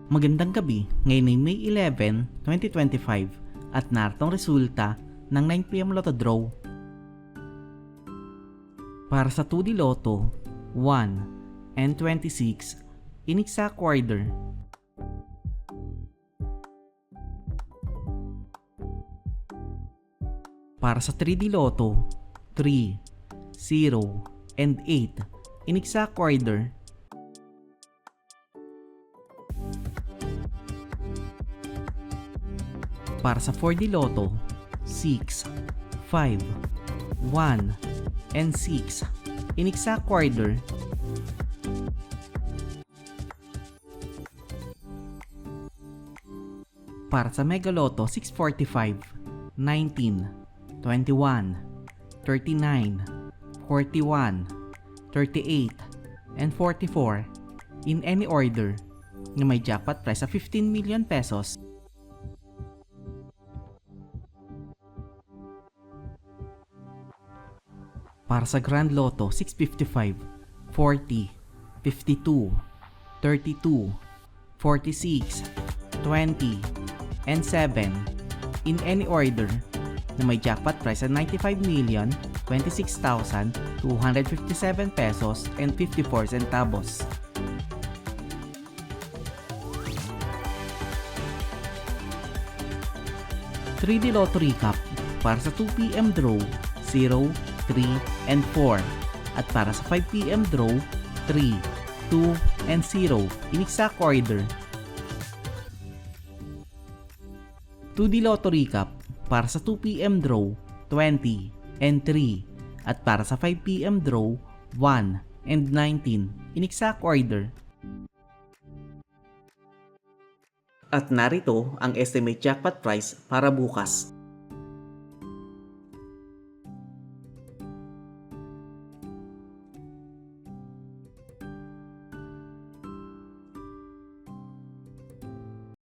Magandang gabi, ngayon ay May 11, 2025 at narito ang resulta ng 9pm Lotto Draw. Para sa 2D Lotto, 1 and 26 in exact order. Para sa 3D Lotto, 3, 0 and 8 in exact order. Para sa 4D Lotto, 6, 5, 1, and 6 in exact order. Para sa Mega Lotto 645, 19, 21, 39, 41, 38, and 44 in any order na may jackpot price sa 15 million pesos. Para sa Grand Lotto 655, 40, 52, 32, 46, 20, and 7 in any order na may jackpot price sa 95,026,257 pesos and 54 centavos. '3D Lotto Recap para sa 2pm draw 0, 3, and 4 at para sa 5pm draw 3, 2, and 0 in exact order. 2D Lotto Recap para sa 2pm draw 20 and 3 at para sa 5pm draw 1 and 19 in exact order. At narito ang estimate jackpot price para bukas.